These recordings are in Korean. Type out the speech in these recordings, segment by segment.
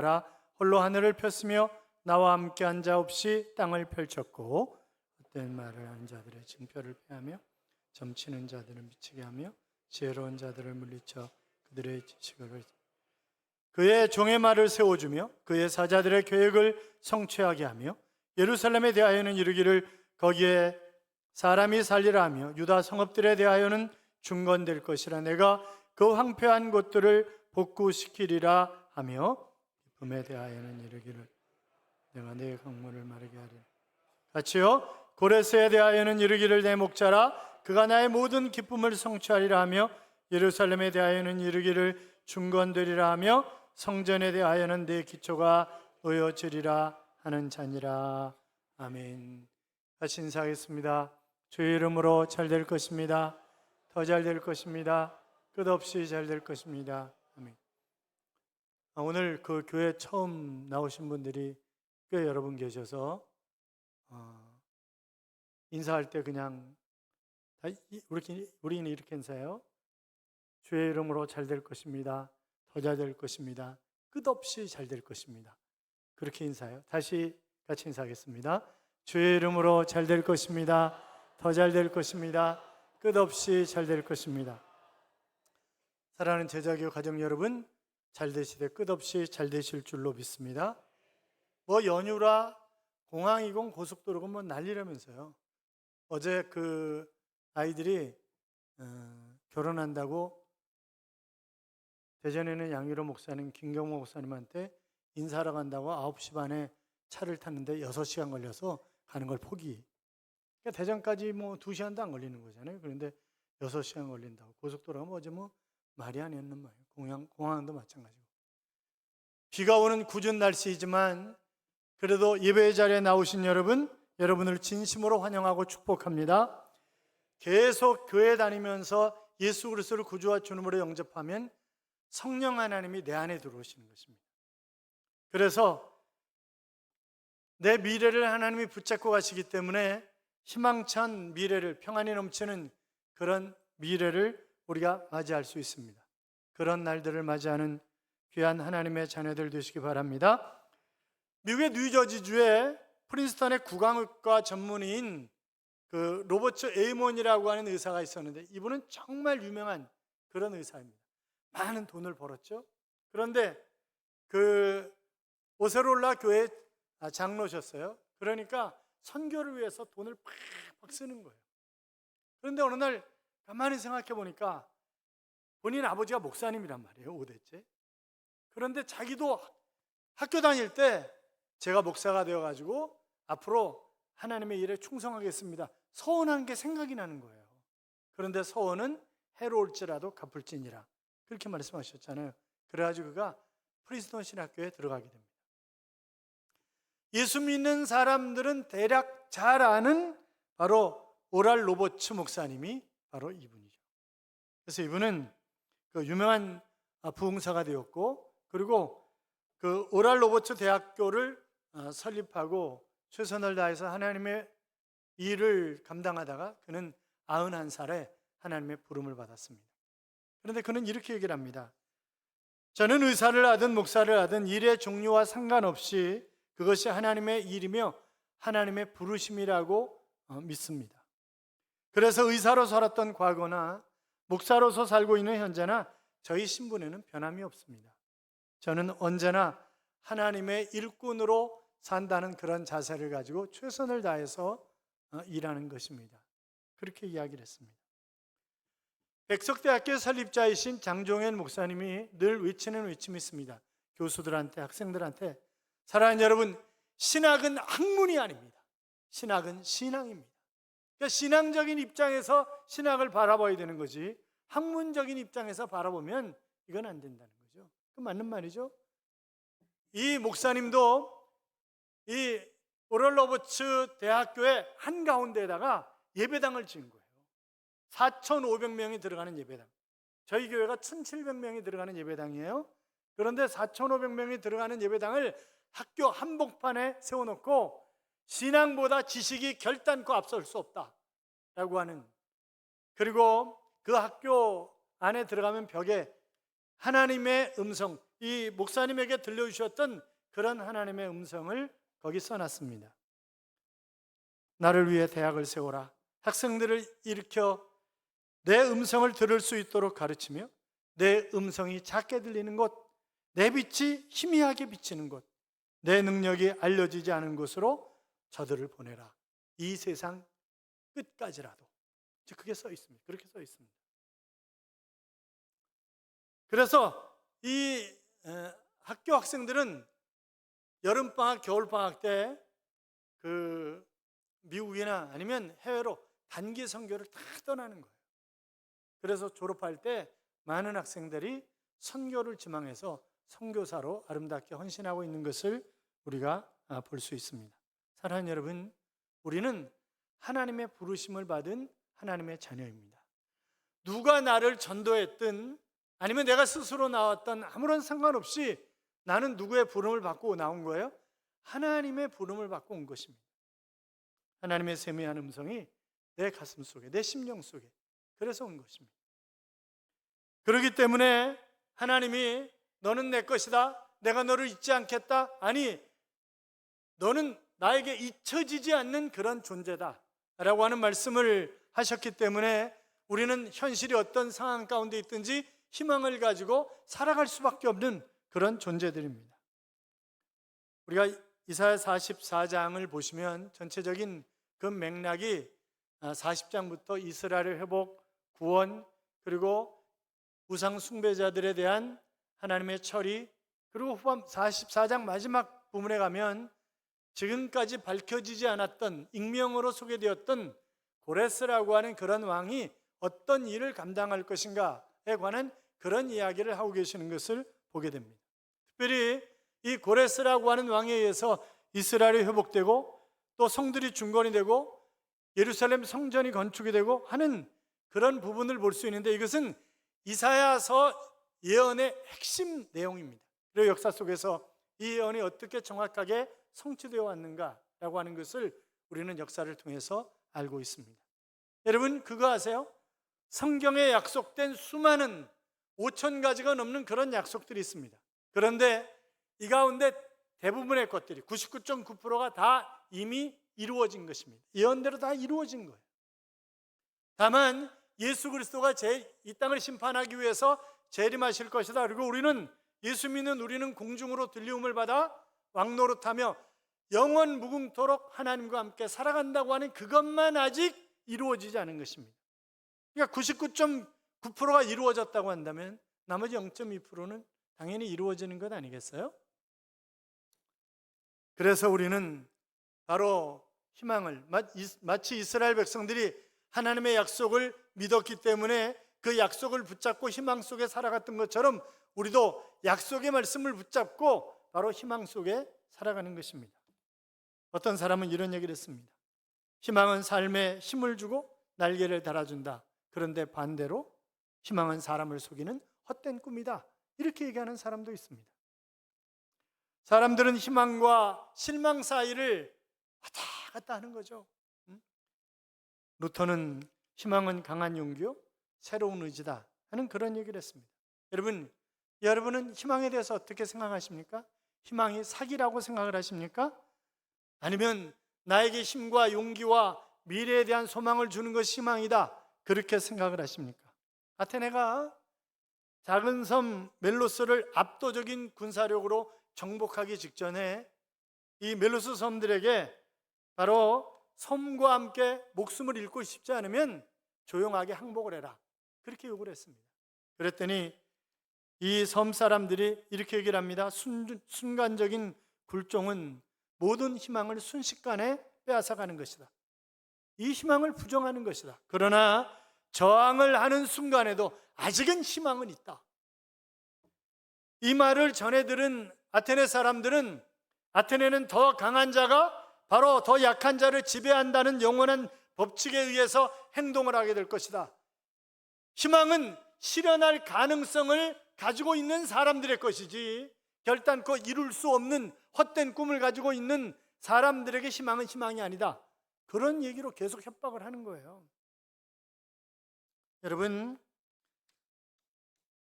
보아라, 홀로 하늘을 폈으며 나와 함께 한 자 없이 땅을 펼쳤고 헛된 말을 하는 자들의 징표를 패하며 점치는 자들을 미치게 하며 지혜로운 자들을 물리쳐 그들의 지식을 그의 종의 말을 세워주며 그의 사자들의 계획을 성취하게 하며 예루살렘에 대하여는 이르기를 거기에 사람이 살리라 하며 유다 성읍들에 대하여는 중건될 것이라. 내가 그 황폐한 곳들을 복구시키리라 하며 기쁨에 대하여는 이르기를 내가 내 강물을 마르게 하리라. 같이요. 고레스에 대하여는 이르기를 내 목자라 그가 나의 모든 기쁨을 성취하리라 하며 예루살렘에 대하여는 이르기를 중건되리라 하며 성전에 대하여는 내 기초가 놓여지리라 하는 자니라. 아멘. 같이 인사하겠습니다. 주의 이름으로 잘 될 것입니다. 더 잘 될 것입니다. 끝없이 잘 될 것입니다. 아멘. 오늘 그 교회 처음 나오신 분들이 꽤 여러 분 계셔서 인사할 때 그냥 우리는 이렇게 인사해요. 주의 이름으로 잘 될 것입니다. 더 잘 될 것입니다. 끝없이 잘 될 것입니다. 그렇게 인사해요. 다시 같이 인사하겠습니다. 주의 이름으로 잘 될 것입니다. 더 잘 될 것입니다. 끝없이 잘 될 것입니다. 사랑하는 제자교 가정 여러분, 잘 되시되 끝없이 잘 되실 줄로 믿습니다. 뭐 연휴라 공항이건 고속도로건 뭐 난리라면서요. 어제 그 아이들이 결혼한다고 대전에 있는 양유로 목사님, 김경모 목사님한테 인사하러 간다고 9시 반에 차를 탔는데 6시간 걸려서 가는 걸 포기. 그러니까 대전까지 뭐 2시간도 안 걸리는 거잖아요. 그런데 6시간 걸린다고. 고속도로가 뭐 어제 뭐 말이 아니었는 말이에요. 공항도 마찬가지고. 비가 오는 궂은 날씨이지만 그래도 예배 자리에 나오신 여러분을 진심으로 환영하고 축복합니다. 계속 교회 다니면서 예수 그리스도를 구주와 주님으로 영접하면 성령 하나님이 내 안에 들어오시는 것입니다. 그래서 내 미래를 하나님이 붙잡고 가시기 때문에 희망찬 미래를, 평안이 넘치는 그런 미래를 우리가 맞이할 수 있습니다. 그런 날들을 맞이하는 귀한 하나님의 자녀들 되시기 바랍니다. 미국의 뉴저지주에 프린스턴의 구강의과 전문의인 그 로버트 에이몬이라고 하는 의사가 있었는데 이분은 정말 유명한 그런 의사입니다. 많은 돈을 벌었죠. 그런데 그 오세롤라 교회 장로셨어요. 그러니까 선교를 위해서 돈을 팍팍 쓰는 거예요. 그런데 어느 날 가만히 생각해 보니까 본인 아버지가 목사님이란 말이에요. 5대째. 그런데 자기도 학교 다닐 때 제가 목사가 되어가지고 앞으로 하나님의 일에 충성하겠습니다. 서원한 게 생각이 나는 거예요. 그런데 서원은 해로울지라도 갚을지니라. 그렇게 말씀하셨잖아요. 그래가지고 그가 프린스턴 신학교에 들어가게 됩니다. 예수 믿는 사람들은 대략 잘 아는 바로 오랄 로버츠 목사님이 바로 이분이죠. 그래서 이분은 그 유명한 부흥사가 되었고, 그리고 그 오랄 로버츠 대학교를 설립하고 최선을 다해서 하나님의 일을 감당하다가 그는 91살에 하나님의 부름을 받았습니다. 그런데 그는 이렇게 얘기를 합니다. 저는 의사를 하든 목사를 하든 일의 종류와 상관없이 그것이 하나님의 일이며 하나님의 부르심이라고 믿습니다. 그래서 의사로 살았던 과거나 목사로서 살고 있는 현재나 저희 신분에는 변함이 없습니다. 저는 언제나 하나님의 일꾼으로 산다는 그런 자세를 가지고 최선을 다해서 일하는 것입니다. 그렇게 이야기를 했습니다. 백석대학교 설립자이신 장종현 목사님이 늘 외치는 외침이 있습니다. 교수들한테, 학생들한테, 사랑하는 여러분, 신학은 학문이 아닙니다. 신학은 신앙입니다. 그러니까 신앙적인 입장에서 신학을 바라봐야 되는 거지, 학문적인 입장에서 바라보면 이건 안 된다는 거죠. 그 맞는 말이죠. 이 목사님도 이 오럴 로버츠 대학교의 한가운데에다가 예배당을 지은 거예요. 4,500명이 들어가는 예배당. 저희 교회가 1,700명이 들어가는 예배당이에요. 그런데 4,500명이 들어가는 예배당을 학교 한복판에 세워놓고 신앙보다 지식이 결단코 앞설 수 없다라고 하는, 그리고 그 학교 안에 들어가면 벽에 하나님의 음성, 이 목사님에게 들려주셨던 그런 하나님의 음성을 거기 써놨습니다. 나를 위해 대학을 세워라. 학생들을 일으켜 내 음성을 들을 수 있도록 가르치며 내 음성이 작게 들리는 곳, 내 빛이 희미하게 비치는 곳, 내 능력이 알려지지 않은 곳으로 저들을 보내라. 이 세상 끝까지라도. 그게 써 있습니다. 그렇게 써 있습니다. 그래서 이 학교 학생들은 여름방학, 겨울방학 때 그 미국이나 아니면 해외로 단기 선교를 다 떠나는 거예요. 그래서 졸업할 때 많은 학생들이 선교를 지망해서 선교사로 아름답게 헌신하고 있는 것을 우리가 볼 수 있습니다. 사랑하는 여러분, 우리는 하나님의 부르심을 받은 하나님의 자녀입니다. 누가 나를 전도했든 아니면 내가 스스로 나왔던 아무런 상관없이 나는 누구의 부름을 받고 나온 거예요? 하나님의 부름을 받고 온 것입니다. 하나님의 세미한 음성이 내 가슴 속에, 내 심령 속에, 그래서 온 것입니다. 그렇기 때문에 하나님이 너는 내 것이다, 내가 너를 잊지 않겠다, 아니 너는 나에게 잊혀지지 않는 그런 존재다 라고 하는 말씀을 하셨기 때문에 우리는 현실이 어떤 상황 가운데 있든지 희망을 가지고 살아갈 수밖에 없는 그런 존재들입니다. 우리가 이사야 44장을 보시면 전체적인 그 맥락이 40장부터 이스라엘의 회복, 구원, 그리고 우상 숭배자들에 대한 하나님의 처리, 그리고 후반 44장 마지막 부분에 가면 지금까지 밝혀지지 않았던, 익명으로 소개되었던 고레스라고 하는 그런 왕이 어떤 일을 감당할 것인가에 관한 그런 이야기를 하고 계시는 것을 보게 됩니다. 특별히 이 고레스라고 하는 왕에 의해서 이스라엘이 회복되고 또 성들이 중건이 되고 예루살렘 성전이 건축이 되고 하는 그런 부분을 볼 수 있는데, 이것은 이사야서 예언의 핵심 내용입니다. 그리고 역사 속에서 이 예언이 어떻게 정확하게 성취되어 왔는가라고 하는 것을 우리는 역사를 통해서 알고 있습니다. 여러분 그거 아세요? 성경에 약속된 수많은 5,000가지가 넘는 그런 약속들이 있습니다. 그런데 이 가운데 대부분의 것들이 99.9%가 다 이미 이루어진 것입니다. 예언대로 다 이루어진 거예요. 다만 예수 그리스도가 이 땅을 심판하기 위해서 재림하실 것이다. 그리고 우리는 예수 믿는 우리는 공중으로 들리움을 받아 왕노릇하며 영원 무궁토록 하나님과 함께 살아간다고 하는 그것만 아직 이루어지지 않은 것입니다. 그러니까 99.9%가 이루어졌다고 한다면 나머지 0.2%는 당연히 이루어지는 것 아니겠어요? 그래서 우리는 바로 희망을, 마치 이스라엘 백성들이 하나님의 약속을 믿었기 때문에 그 약속을 붙잡고 희망 속에 살아갔던 것처럼 우리도 약속의 말씀을 붙잡고 바로 희망 속에 살아가는 것입니다. 어떤 사람은 이런 얘기를 했습니다. 희망은 삶에 힘을 주고 날개를 달아준다. 그런데 반대로 희망은 사람을 속이는 헛된 꿈이다. 이렇게 얘기하는 사람도 있습니다. 사람들은 희망과 실망 사이를 왔다 갔다 하는 거죠. 루터는 희망은 강한 용기요 새로운 의지다 하는 그런 얘기를 했습니다. 여러분은 희망에 대해서 어떻게 생각하십니까? 희망이 사기라고 생각을 하십니까? 아니면 나에게 힘과 용기와 미래에 대한 소망을 주는 것이 희망이다 그렇게 생각을 하십니까? 아테네가 작은 섬 멜로스를 압도적인 군사력으로 정복하기 직전에 이 멜로스 섬들에게 바로 섬과 함께 목숨을 잃고 싶지 않으면 조용하게 항복을 해라 그렇게 요구를 했습니다. 그랬더니 이 섬 사람들이 이렇게 얘기를 합니다. 순간적인 굴종은 모든 희망을 순식간에 빼앗아가는 것이다. 이 희망을 부정하는 것이다. 그러나 저항을 하는 순간에도 아직은 희망은 있다. 이 말을 전해 들은 아테네 사람들은 아테네는 더 강한 자가 바로 더 약한 자를 지배한다는 영원한 법칙에 의해서 행동을 하게 될 것이다. 희망은 실현할 가능성을 가지고 있는 사람들의 것이지 결단코 이룰 수 없는 헛된 꿈을 가지고 있는 사람들에게 희망은 희망이 아니다. 그런 얘기로 계속 협박을 하는 거예요. 여러분,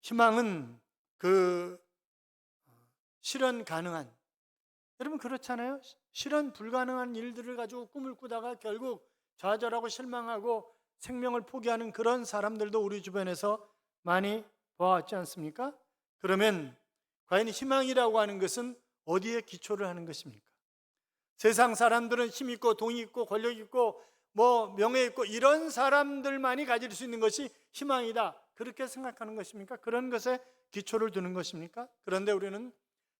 희망은 그 실현 가능한, 여러분 그렇잖아요. 실현 불가능한 일들을 가지고 꿈을 꾸다가 결국 좌절하고 실망하고 생명을 포기하는 그런 사람들도 우리 주변에서 많이 보아왔지 않습니까? 그러면 과연 희망이라고 하는 것은 어디에 기초를 하는 것입니까? 세상 사람들은 힘 있고 돈 있고 권력 있고 명예 있고 이런 사람들만이 가질 수 있는 것이 희망이다, 그렇게 생각하는 것입니까? 그런 것에 기초를 두는 것입니까? 그런데 우리는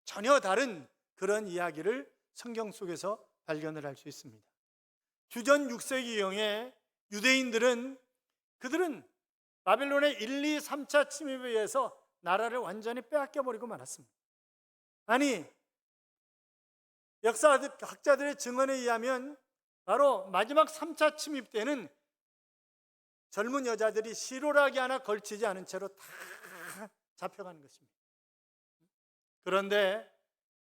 전혀 다른 그런 이야기를 성경 속에서 발견을 할 수 있습니다. 주전 6세기경에 유대인들은 그들은 바벨론의 1, 2, 3차 침입에 의해서 나라를 완전히 빼앗겨 버리고 말았습니다. 아니, 역사학자들의 증언에 의하면 바로 마지막 3차 침입 때는 젊은 여자들이 시로라기 하나 걸치지 않은 채로 다 잡혀가는 것입니다. 그런데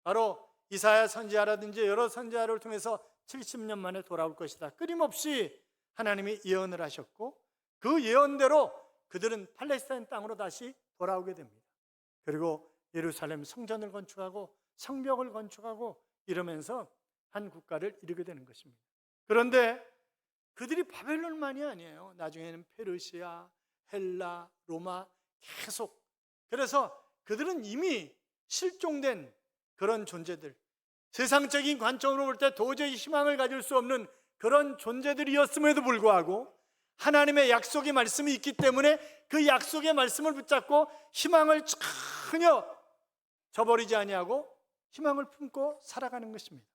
바로 이사야 선지자라든지 여러 선지자를 통해서 70년 만에 돌아올 것이다, 끊임없이 하나님이 예언을 하셨고, 그 예언대로 그들은 팔레스타인 땅으로 다시 돌아오게 됩니다. 그리고 예루살렘 성전을 건축하고 성벽을 건축하고 이러면서 한 국가를 이루게 되는 것입니다. 그런데 그들이 바벨론만이 아니에요. 나중에는 페르시아, 헬라, 로마 계속, 그래서 그들은 이미 실종된 그런 존재들, 세상적인 관점으로 볼 때 도저히 희망을 가질 수 없는 그런 존재들이었음에도 불구하고 하나님의 약속의 말씀이 있기 때문에 그 약속의 말씀을 붙잡고 희망을 전혀 저버리지 아니하고 희망을 품고 살아가는 것입니다.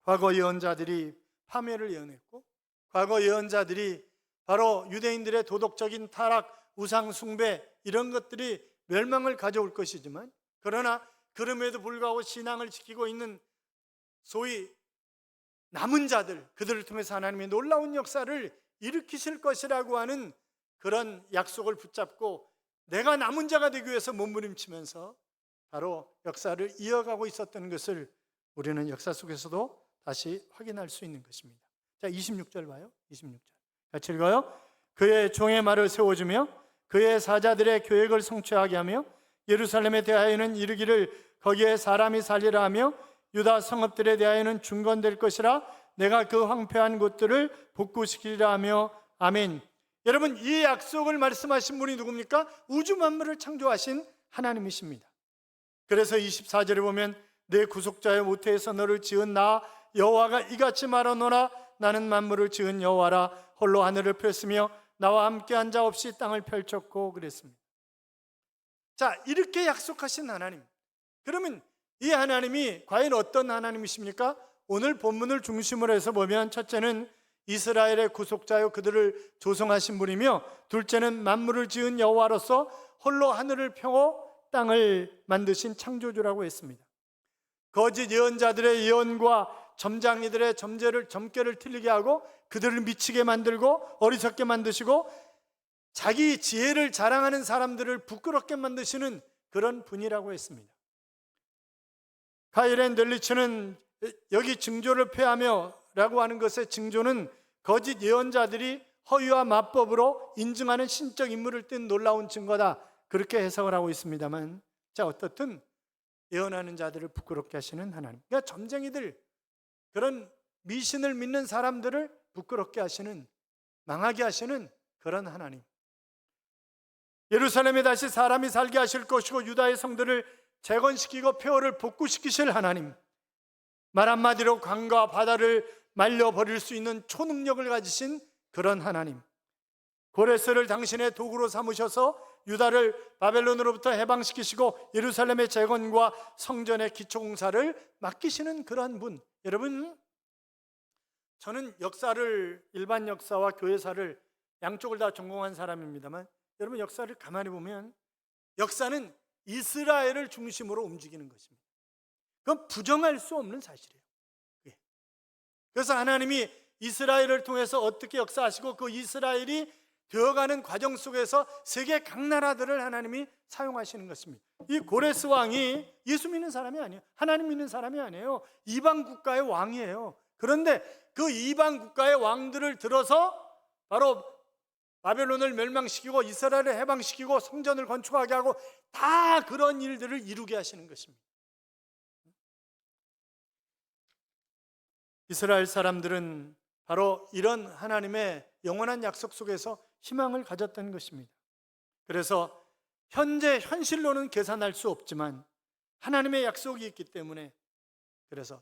과거 예언자들이 파멸을 예언했고, 과거 예언자들이 바로 유대인들의 도덕적인 타락, 우상 숭배 이런 것들이 멸망을 가져올 것이지만, 그러나 그럼에도 불구하고 신앙을 지키고 있는 소위 남은 자들, 그들을 통해서 하나님의 놀라운 역사를 일으키실 것이라고 하는 그런 약속을 붙잡고 내가 남은 자가 되기 위해서 몸부림치면서 바로 역사를 이어가고 있었던 것을 우리는 역사 속에서도 다시 확인할 수 있는 것입니다. 자, 26절 봐요. 26절 같이 읽어요. 그의 종의 말을 세워주며 그의 사자들의 계획을 성취하게 하며 예루살렘에 대하여는 이르기를 거기에 사람이 살리라 하며 유다 성읍들에 대하여는 중건될 것이라 내가 그 황폐한 곳들을 복구시키리라 하며. 아멘. 여러분, 이 약속을 말씀하신 분이 누굽니까? 우주 만물을 창조하신 하나님이십니다. 그래서 24절에 보면 내 구속자의 모태에서 너를 지은 나 여호와가 이같이 말하노라. 나는 만물을 지은 여호와라. 홀로 하늘을 폈으며 나와 함께한 자 없이 땅을 펼쳤고 그랬습니다. 자, 이렇게 약속하신 하나님, 그러면 이 하나님이 과연 어떤 하나님이십니까? 오늘 본문을 중심으로 해서 보면 첫째는 이스라엘의 구속자요 그들을 조성하신 분이며, 둘째는 만물을 지은 여호와로서 홀로 하늘을 펴고 땅을 만드신 창조주라고 했습니다. 거짓 예언자들의 예언과 점장이들의 점괘를 틀리게 하고 그들을 미치게 만들고 어리석게 만드시고 자기 지혜를 자랑하는 사람들을 부끄럽게 만드시는 그런 분이라고 했습니다. 카이렌 델리츠는 여기 징조를 폐하며 라고 하는 것의 징조는 거짓 예언자들이 허위와 마법으로 인증하는 신적 인물을 띈 놀라운 증거다, 그렇게 해석을 하고 있습니다만, 자, 어떻든 예언하는 자들을 부끄럽게 하시는 하나님, 그러니까 점쟁이들, 그런 미신을 믿는 사람들을 부끄럽게 하시는, 망하게 하시는 그런 하나님. 예루살렘에 다시 사람이 살게 하실 것이고 유다의 성들을 재건시키고 폐허를 복구시키실 하나님, 말 한마디로 강과 바다를 말려버릴 수 있는 초능력을 가지신 그런 하나님, 고레스를 당신의 도구로 삼으셔서 유다를 바벨론으로부터 해방시키시고 예루살렘의 재건과 성전의 기초공사를 맡기시는 그러한 분. 여러분, 저는 역사를, 일반 역사와 교회사를 양쪽을 다 전공한 사람입니다만, 여러분 역사를 가만히 보면 역사는 이스라엘을 중심으로 움직이는 것입니다. 그건 부정할 수 없는 사실이에요. 그래서 하나님이 이스라엘을 통해서 어떻게 역사하시고 그 이스라엘이 되어가는 과정 속에서 세계 각 나라들을 하나님이 사용하시는 것입니다. 이 고레스 왕이 예수 믿는 사람이 아니에요. 하나님 믿는 사람이 아니에요. 이방 국가의 왕이에요. 그런데 그 이방 국가의 왕들을 들어서 바로 바벨론을 멸망시키고 이스라엘을 해방시키고 성전을 건축하게 하고 다 그런 일들을 이루게 하시는 것입니다. 이스라엘 사람들은 바로 이런 하나님의 영원한 약속 속에서 희망을 가졌던 것입니다. 그래서 현실로는 계산할 수 없지만 하나님의 약속이 있기 때문에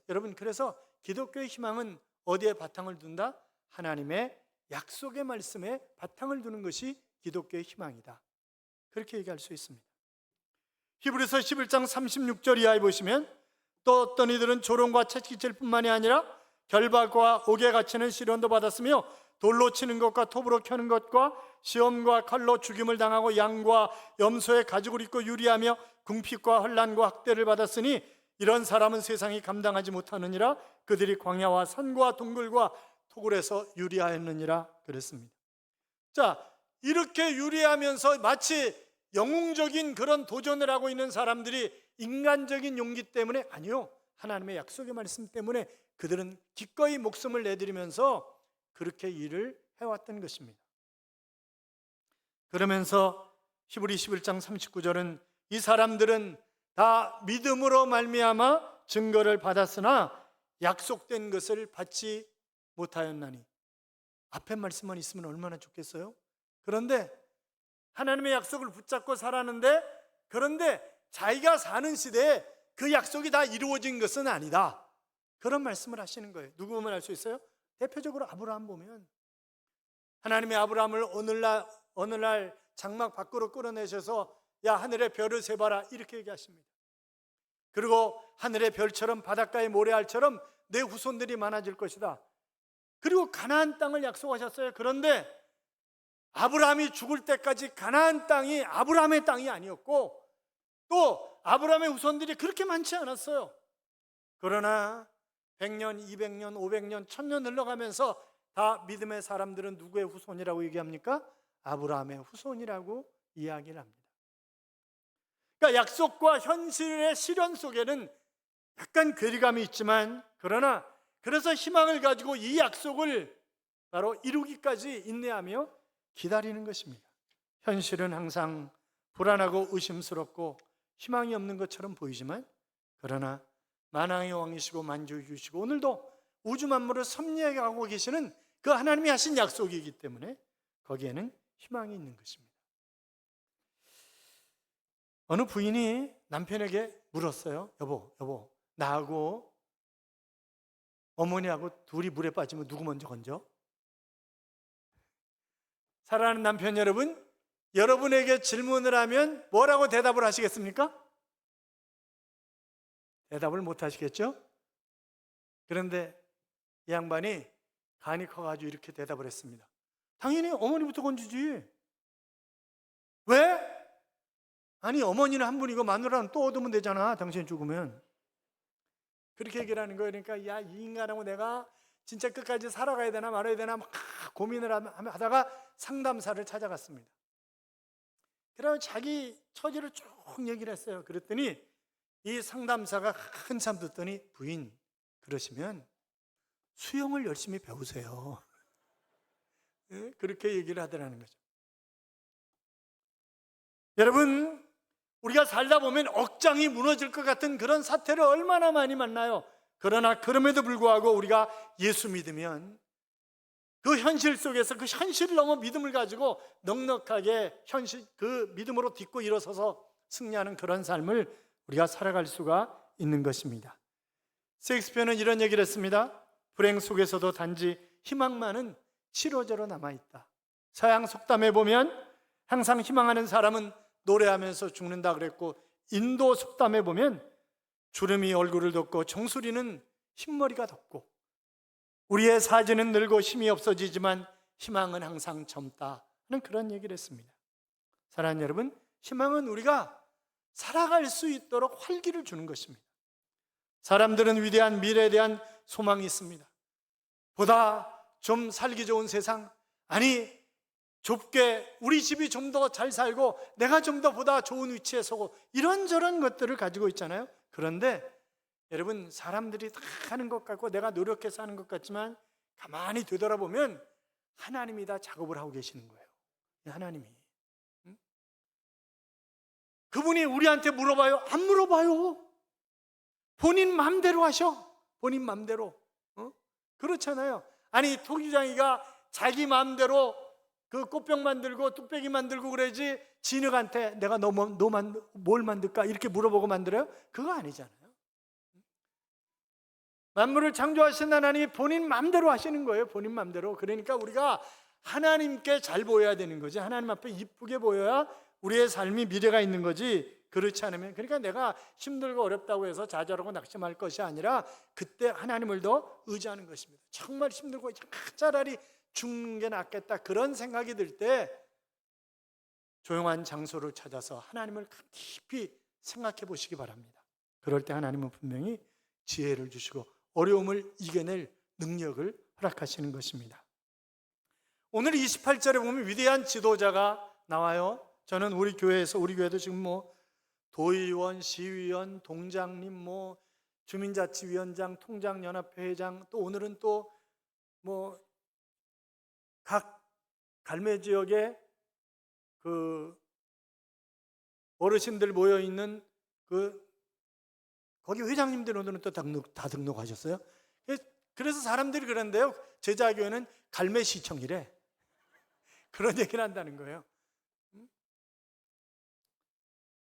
여러분, 그래서 기독교의 희망은 어디에 바탕을 둔다? 하나님의 약속의 말씀에 바탕을 두는 것이 기독교의 희망이다. 그렇게 얘기할 수 있습니다. 히브리서 11장 36절 이하에 보시면 또 어떤 이들은 조롱과 채찍질 뿐만이 아니라 결박과 옥에 갇히는 시련도 받았으며 돌로 치는 것과 톱으로 켜는 것과 시험과 칼로 죽임을 당하고 양과 염소의 가죽을 입고 유리하며 궁핍과 혼란과 학대를 받았으니 이런 사람은 세상이 감당하지 못하느니라. 그들이 광야와 산과 동굴과 토굴에서 유리하였느니라 그랬습니다. 자, 이렇게 유리하면서 마치 영웅적인 그런 도전을 하고 있는 사람들이 인간적인 용기 때문에 아니요, 하나님의 약속의 말씀 때문에 그들은 기꺼이 목숨을 내드리면서 그렇게 일을 해왔던 것입니다. 그러면서 히브리 11장 39절은 이 사람들은 다 믿음으로 말미암아 증거를 받았으나 약속된 것을 받지 못하였나니. 앞에 말씀만 있으면 얼마나 좋겠어요? 그런데 하나님의 약속을 붙잡고 살았는데, 그런데 자기가 사는 시대에 그 약속이 다 이루어진 것은 아니다, 그런 말씀을 하시는 거예요. 누구 보면 알 수 있어요? 대표적으로 아브라함 보면 하나님의 아브라함을 어느 날 장막 밖으로 끌어내셔서 야, 하늘의 별을 세봐라, 이렇게 얘기하십니다. 그리고 하늘의 별처럼 바닷가의 모래알처럼 내 후손들이 많아질 것이다. 그리고 가나안 땅을 약속하셨어요. 그런데 아브라함이 죽을 때까지 가나안 땅이 아브라함의 땅이 아니었고 또 아브라함의 후손들이 그렇게 많지 않았어요. 그러나 100년, 200년, 500년, 1000년 흘러가면서 다 믿음의 사람들은 누구의 후손이라고 얘기합니까? 아브라함의 후손이라고 이야기를 합니다. 그러니까 약속과 현실의 실현 속에는 약간 괴리감이 있지만, 그래서 희망을 가지고 이 약속을 바로 이루기까지 인내하며 기다리는 것입니다. 현실은 항상 불안하고 의심스럽고 희망이 없는 것처럼 보이지만, 그러나 만왕의 왕이시고 만주이시고 오늘도 우주 만물을 섭리하고 계시는 그 하나님이 하신 약속이기 때문에 거기에는 희망이 있는 것입니다. 어느 부인이 남편에게 물었어요. 여보, 나하고 어머니하고 둘이 물에 빠지면 누구 먼저 건져? 사랑하는 남편 여러분, 여러분에게 질문을 하면 뭐라고 대답을 하시겠습니까? 대답을 못 하시겠죠? 그런데 이 양반이 간이 커가지고 이렇게 대답을 했습니다. 당연히 어머니부터 건지지. 왜? 아니, 어머니는 한 분이고 마누라는 또 얻으면 되잖아, 당신 죽으면. 그렇게 얘기를 하는 거예요. 그러니까 야, 이 인간하고 내가 진짜 끝까지 살아가야 되나 말아야 되나 막 고민을 하다가 상담사를 찾아갔습니다. 그래서 자기 처지를 쭉 얘기를 했어요. 그랬더니 이 상담사가 한참 듣더니 부인, 그러시면 수영을 열심히 배우세요. 그렇게 얘기를 하더라는 거죠. 여러분, 우리가 살다 보면 억장이 무너질 것 같은 그런 사태를 얼마나 많이 만나요. 그러나 그럼에도 불구하고 우리가 예수 믿으면 그 현실 속에서 그 현실을 넘어 믿음을 가지고 넉넉하게 그 믿음으로 딛고 일어서서 승리하는 그런 삶을 우리가 살아갈 수가 있는 것입니다. 셰익스피어는 이런 얘기를 했습니다. 불행 속에서도 단지 희망만은 치료제로 남아있다. 서양 속담에 보면 항상 희망하는 사람은 노래하면서 죽는다 그랬고, 인도 속담에 보면 주름이 얼굴을 덮고 정수리는 흰머리가 덮고, 우리의 사지는 늙고 힘이 없어지지만 희망은 항상 젊다 하는 그런 얘기를 했습니다. 사랑하는 여러분, 희망은 우리가 살아갈 수 있도록 활기를 주는 것입니다. 사람들은 위대한 미래에 대한 소망이 있습니다. 보다 좀 살기 좋은 세상, 아니 좁게 우리 집이 좀 더 잘 살고 내가 좀 더 보다 좋은 위치에 서고 이런저런 것들을 가지고 있잖아요. 그런데 여러분, 사람들이 다 하는 것 같고 내가 노력해서 하는 것 같지만 가만히 되돌아보면 하나님이 다 작업을 하고 계시는 거예요. 하나님이. 그분이 우리한테 물어봐요? 안 물어봐요. 본인 마음대로 하셔. 본인 마음대로. 그렇잖아요. 아니 토기장이가 자기 마음대로 그 꽃병 만들고 뚝배기 만들고 그러지 진흙한테 내가 뭘 만들까 이렇게 물어보고 만들어요? 그거 아니잖아요. 만물을 창조하신 하나님이 본인 마음대로 하시는 거예요. 본인 마음대로. 그러니까 우리가 하나님께 잘 보여야 되는 거지. 하나님 앞에 이쁘게 보여야 우리의 삶이 미래가 있는 거지. 그렇지 않으면, 그러니까 내가 힘들고 어렵다고 해서 좌절하고 낙심할 것이 아니라 그때 하나님을 더 의지하는 것입니다. 정말 힘들고 차라리 죽는 게 낫겠다 그런 생각이 들 때 조용한 장소를 찾아서 하나님을 깊이 생각해 보시기 바랍니다. 그럴 때 하나님은 분명히 지혜를 주시고 어려움을 이겨낼 능력을 허락하시는 것입니다. 오늘 28절에 보면 위대한 지도자가 나와요. 저는 우리 교회도 지금 도의원, 시의원, 동장님, 주민자치위원장, 통장연합회 회장, 또 오늘은 또 각 갈매 지역에 그 어르신들 모여 있는 거기 회장님들 오늘은 또 다 등록하셨어요. 그래서 사람들이 그런데요. 제자교회는 갈매시청이래. 그런 얘기를 한다는 거예요.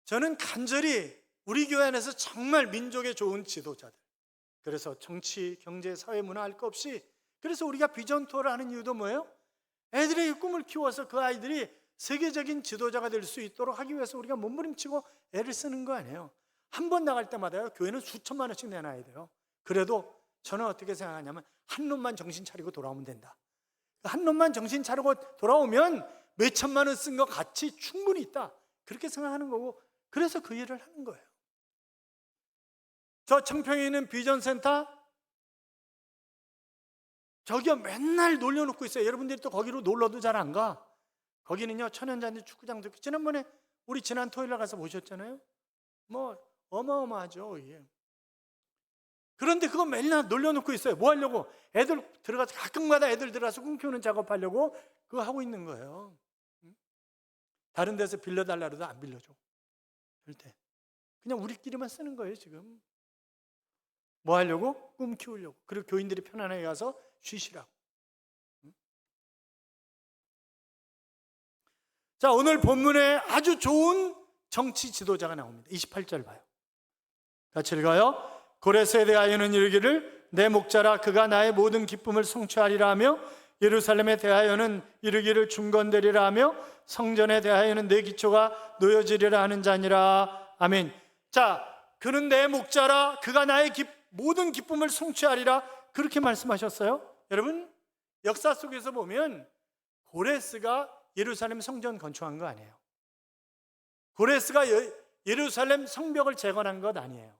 저는 간절히 우리 교회 안에서 정말 민족에 좋은 지도자들, 그래서 정치, 경제, 사회, 문화 할 것 없이, 그래서 우리가 비전 투어를 하는 이유도 뭐예요? 애들의 꿈을 키워서 그 아이들이 세계적인 지도자가 될 수 있도록 하기 위해서 우리가 몸부림치고 애를 쓰는 거 아니에요. 한 번 나갈 때마다요, 교회는 수천만 원씩 내놔야 돼요. 그래도 저는 어떻게 생각하냐면 한 놈만 정신 차리고 돌아오면 된다. 한 놈만 정신 차리고 돌아오면 몇 천만 원 쓴 거 가치 충분히 있다. 그렇게 생각하는 거고, 그래서 그 일을 하는 거예요. 저 청평에 있는 비전센터, 저기요 맨날 놀려놓고 있어요. 여러분들이 또 거기로 놀러도 잘 안 가. 거기는요 천연잔디 축구장도 있고, 지난번에 우리 지난 토요일에 가서 보셨잖아요. 어마어마하죠 이게. 그런데 그거 맨날 놀려놓고 있어요. 뭐 하려고? 애들 들어가서 가끔가다 애들 들어가서 꿈키우는 작업하려고 그거 하고 있는 거예요. 다른 데서 빌려달라 해도 안 빌려줘. 절대. 그냥 우리끼리만 쓰는 거예요 지금. 뭐 하려고? 꿈 키우려고. 그리고 교인들이 편안하게 가서 쉬시라고. 자, 오늘 본문에 아주 좋은 정치 지도자가 나옵니다. 28절 봐요. 같이 읽어요. 고레스에 대하여는 이르기를 내 목자라 그가 나의 모든 기쁨을 성취하리라 하며, 예루살렘에 대하여는 이르기를 중건되리라 하며, 성전에 대하여는 내 기초가 놓여지리라 하는 자니라. 아멘. 자, 그는 내 목자라 그가 나의 모든 기쁨을 성취하리라, 그렇게 말씀하셨어요. 여러분, 역사 속에서 보면 고레스가 예루살렘 성전 건축한 거 아니에요. 고레스가 예루살렘 성벽을 재건한 것 아니에요.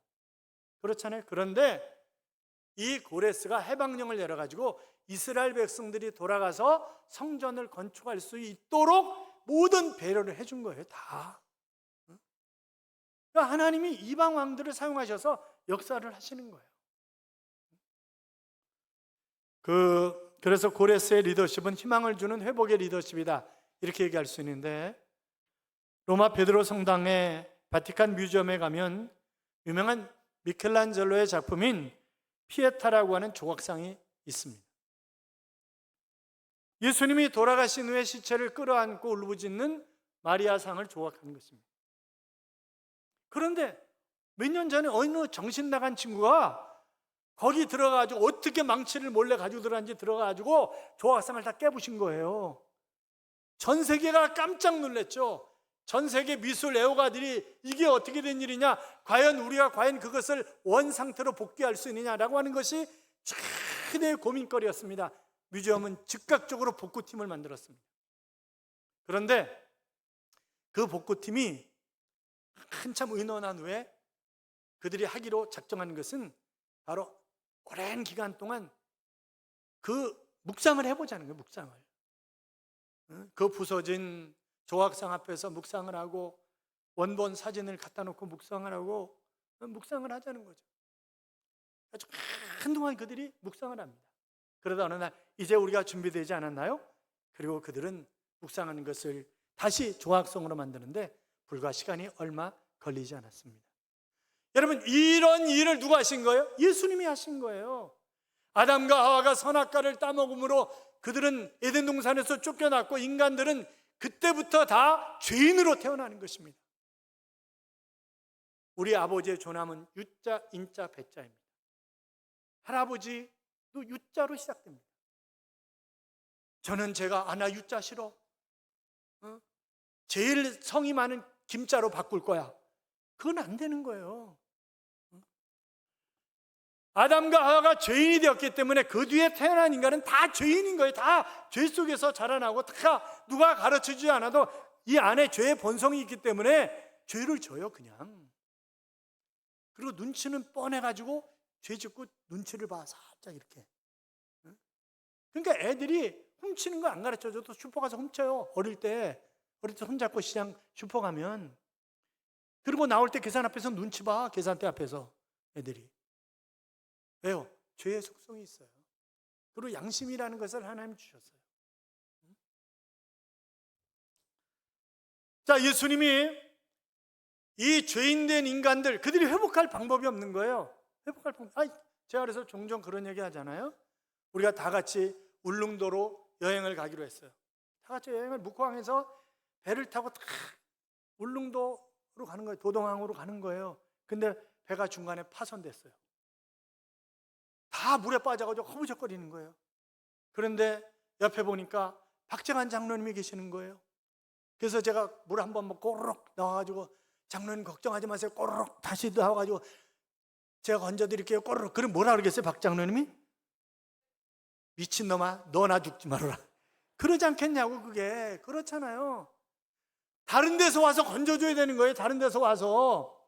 그렇잖아요. 그런데 이 고레스가 해방령을 내려가지고 이스라엘 백성들이 돌아가서 성전을 건축할 수 있도록 모든 배려를 해준 거예요. 다. 그러니까 하나님이 이방 왕들을 사용하셔서 역사를 하시는 거예요. 그래서 고레스의 리더십은 희망을 주는 회복의 리더십이다, 이렇게 얘기할 수 있는데, 로마 베드로 성당의 바티칸 뮤지엄에 가면 유명한 미켈란젤로의 작품인 피에타라고 하는 조각상이 있습니다. 예수님이 돌아가신 후에 시체를 끌어안고 울부짖는 마리아상을 조각한 것입니다. 그런데 몇 년 전에 어느 정신 나간 친구가 거기 들어가가지고 어떻게 망치를 몰래 가지고 들어간지 들어가가지고 조각상을 다 깨부신 거예요. 전 세계가 깜짝 놀랐죠. 전 세계 미술 애호가들이 이게 어떻게 된 일이냐, 우리가 과연 그것을 원상태로 복귀할 수 있느냐라고 하는 것이 최대의 고민거리였습니다. 뮤지엄은 즉각적으로 복구팀을 만들었습니다. 그런데 그 복구팀이 한참 의논한 후에 그들이 하기로 작정한 것은 바로 오랜 기간 동안 그 묵상을 해보자는 거예요. 묵상을. 그 부서진 조각상 앞에서 묵상을 하고 원본 사진을 갖다 놓고 묵상을 하고 묵상을 하자는 거죠. 아주 한동안 그들이 묵상을 합니다. 그러다 어느 날 이제 우리가 준비되지 않았나요? 그리고 그들은 묵상하는 것을 다시 조각성으로 만드는데 불과 시간이 얼마 걸리지 않았습니다. 여러분, 이런 일을 누가 하신 거예요? 예수님이 하신 거예요. 아담과 하와가 선악과를 따먹음으로 그들은 에덴 동산에서 쫓겨났고 인간들은 그때부터 다 죄인으로 태어나는 것입니다. 우리 아버지의 조남은 유자, 인자, 배자입니다. 할아버지도 유자로 시작됩니다. 저는 제가 나 유자 싫어. 제일 성이 많은 김자로 바꿀 거야. 그건 안 되는 거예요. 아담과 하와가 죄인이 되었기 때문에 그 뒤에 태어난 인간은 다 죄인인 거예요. 다 죄 속에서 자라나고 다 누가 가르쳐주지 않아도 이 안에 죄의 본성이 있기 때문에 죄를 져요, 그냥. 그리고 눈치는 뻔해가지고 죄 짓고 눈치를 봐, 살짝 이렇게. 그러니까 애들이 훔치는 거 안 가르쳐줘도 슈퍼 가서 훔쳐요. 어릴 때 손잡고 시장 슈퍼 가면. 그리고 나올 때 계산 앞에서 눈치 봐, 계산대 앞에서 애들이. 왜요? 죄의 속성이 있어요. 그리고 양심이라는 것을 하나님 주셨어요. 자, 예수님이 이 죄인된 인간들, 그들이 회복할 방법이 없는 거예요. 회복할 방법. 제가 그래서 종종 그런 얘기 하잖아요. 우리가 다 같이 울릉도로 여행을 가기로 했어요. 다 같이 여행을 묵호항에서 배를 타고 다 울릉도로 가는 거예요. 도동항으로 가는 거예요. 근데 배가 중간에 파손됐어요. 다 물에 빠져가지고 허무적거리는 거예요. 그런데 옆에 보니까 박정환 장로님이 계시는 거예요. 그래서 제가 물 한 번 꼬르륵 나와가지고 장로님 걱정하지 마세요. 꼬르륵 다시 나와가지고 제가 건져드릴게요. 꼬르륵. 그럼 뭐라 그러겠어요? 박 장로님이? 미친놈아, 너나 죽지 말아라. 그러지 않겠냐고. 그게 그렇잖아요. 다른 데서 와서 건져줘야 되는 거예요. 다른 데서 와서.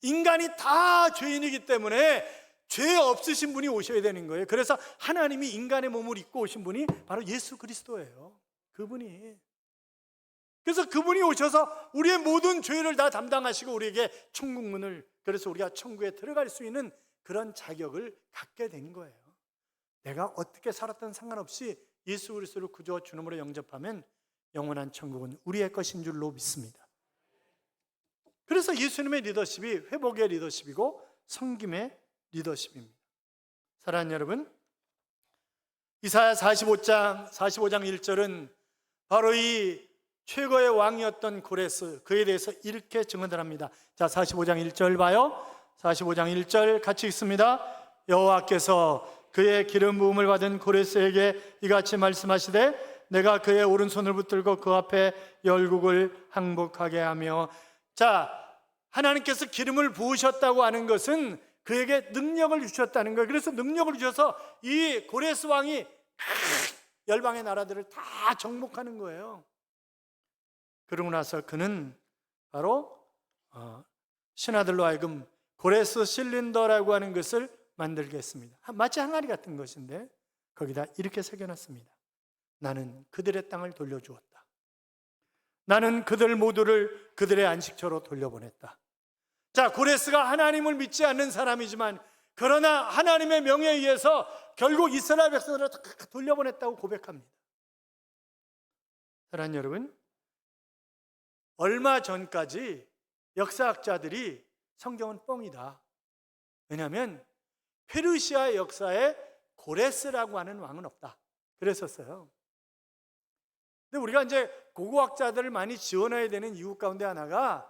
인간이 다 죄인이기 때문에 죄 없으신 분이 오셔야 되는 거예요. 그래서 하나님이 인간의 몸을 입고 오신 분이 바로 예수 그리스도예요. 그분이. 그래서 그분이 오셔서 우리의 모든 죄를 다 담당하시고 우리에게 천국문을, 그래서 우리가 천국에 들어갈 수 있는 그런 자격을 갖게 된 거예요. 내가 어떻게 살았든 상관없이 예수 그리스도를 구주와 주님으로 영접하면 영원한 천국은 우리의 것인 줄로 믿습니다. 그래서 예수님의 리더십이 회복의 리더십이고 섬김의 리더십입니다. 사랑하는 여러분, 이사야 45장 1절은 바로 이 최고의 왕이었던 고레스, 그에 대해서 이렇게 증언을 합니다. 자, 45장 1절 봐요. 45장 1절 같이 읽습니다. 여호와께서 그의 기름 부음을 받은 고레스에게 이같이 말씀하시되 내가 그의 오른손을 붙들고 그 앞에 열국을 항복하게 하며. 자, 하나님께서 기름을 부으셨다고 하는 것은 그에게 능력을 주셨다는 거예요. 그래서 능력을 주셔서 이 고레스 왕이 열방의 나라들을 다 정복하는 거예요. 그러고 나서 그는 바로 신하들로 하여금 고레스 실린더라고 하는 것을 만들겠습니다. 마치 항아리 같은 것인데 거기다 이렇게 새겨놨습니다. 나는 그들의 땅을 돌려주었다. 나는 그들 모두를 그들의 안식처로 돌려보냈다. 자, 고레스가 하나님을 믿지 않는 사람이지만 그러나 하나님의 명에 의해서 결국 이스라엘 백성들을 다 돌려보냈다고 고백합니다. 사랑하는 여러분, 얼마 전까지 역사학자들이 성경은 뻥이다. 왜냐하면 페르시아 역사에 고레스라고 하는 왕은 없다. 그랬었어요. 근데 우리가 이제 고고학자들을 많이 지원해야 되는 이유 가운데 하나가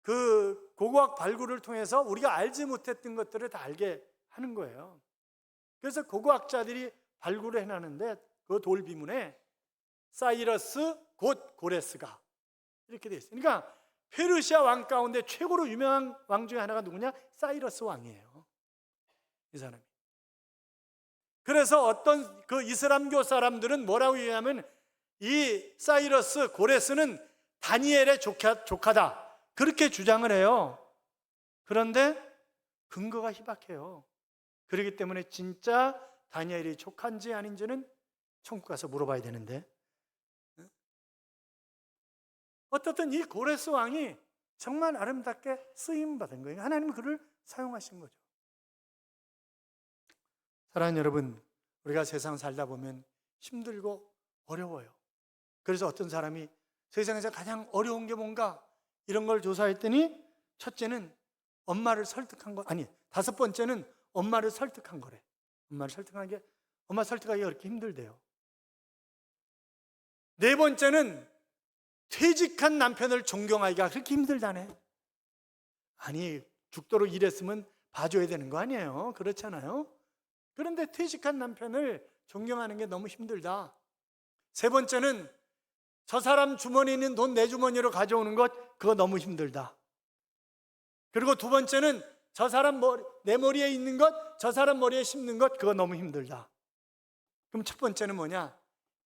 그 고고학 발굴을 통해서 우리가 알지 못했던 것들을 다 알게 하는 거예요. 그래서 고고학자들이 발굴을 해놨는데 그 돌비문에 사이러스 곧 고레스가 이렇게 돼 있어요. 그러니까 페르시아 왕 가운데 최고로 유명한 왕 중에 하나가 누구냐? 사이러스 왕이에요. 이 사람이. 그래서 어떤 그 이슬람교 사람들은 뭐라고 얘기하면 이 사이러스 고레스는 다니엘의 조카다. 그렇게 주장을 해요. 그런데 근거가 희박해요. 그렇기 때문에 진짜 다니엘이 조카인지 아닌지는 천국 가서 물어봐야 되는데, 어떻든 이 고레스 왕이 정말 아름답게 쓰임받은 거예요. 하나님은 그를 사용하신 거죠. 사랑하는 여러분, 우리가 세상 살다 보면 힘들고 어려워요. 그래서 어떤 사람이 세상에서 가장 어려운 게 뭔가 이런 걸 조사했더니 첫째는 엄마를 설득한 거, 아니, 다섯 번째는 엄마를 설득한 거래. 엄마를 설득한 게, 엄마 설득하기가 그렇게 힘들대요. 네 번째는 퇴직한 남편을 존경하기가 그렇게 힘들다네. 아니, 죽도록 일했으면 봐줘야 되는 거 아니에요? 그렇잖아요? 그런데 퇴직한 남편을 존경하는 게 너무 힘들다. 세 번째는 저 사람 주머니에 있는 돈 내 주머니로 가져오는 것, 그거 너무 힘들다. 그리고 두 번째는 저 사람 내 머리에 있는 것, 저 사람 머리에 심는 것, 그거 너무 힘들다. 그럼 첫 번째는 뭐냐?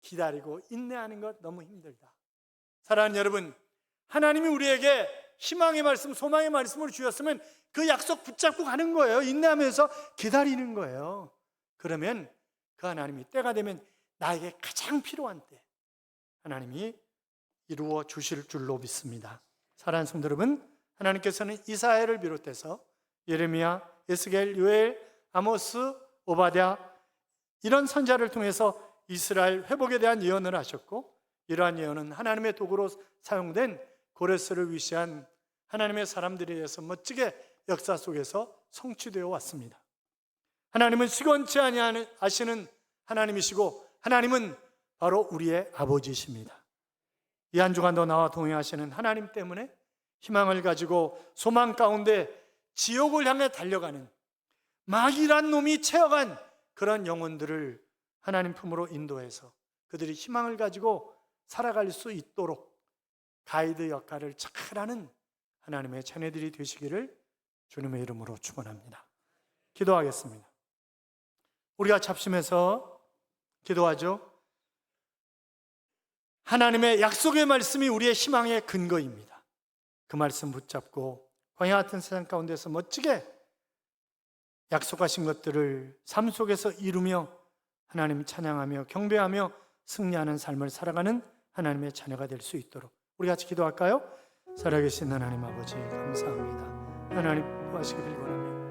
기다리고 인내하는 것 너무 힘들다. 사랑하는 여러분, 하나님이 우리에게 희망의 말씀, 소망의 말씀을 주셨으면 그 약속 붙잡고 가는 거예요. 인내하면서 기다리는 거예요. 그러면 그 하나님이 때가 되면 나에게 가장 필요한 때 하나님이 이루어 주실 줄로 믿습니다. 사랑하는 성도 여러분, 하나님께서는 이사야를 비롯해서 예레미야, 에스겔, 요엘, 아모스, 오바댜 이런 선지자를 통해서 이스라엘 회복에 대한 예언을 하셨고, 이러한 예언은 하나님의 도구로 사용된 고레스를 위시한 하나님의 사람들에 의해서 멋지게 역사 속에서 성취되어 왔습니다. 하나님은 시건치 아니하시는 하나님이시고 하나님은 바로 우리의 아버지이십니다. 이 한 주간도 나와 동행하시는 하나님 때문에 희망을 가지고 소망 가운데 지옥을 향해 달려가는 마귀란 놈이 채워간 그런 영혼들을 하나님 품으로 인도해서 그들이 희망을 가지고 살아갈 수 있도록 가이드 역할을 잘하는 하나님의 자녀들이 되시기를 주님의 이름으로 축원합니다. 기도하겠습니다. 우리가 잡심해서 기도하죠. 하나님의 약속의 말씀이 우리의 희망의 근거입니다. 그 말씀 붙잡고 광야 같은 세상 가운데서 멋지게 약속하신 것들을 삶 속에서 이루며 하나님 찬양하며 경배하며 승리하는 삶을 살아가는 하나님의 자녀가 될 수 있도록 우리 같이 기도할까요? 살아계신 하나님 아버지 감사합니다. 하나님 도와주시기를 원합니다.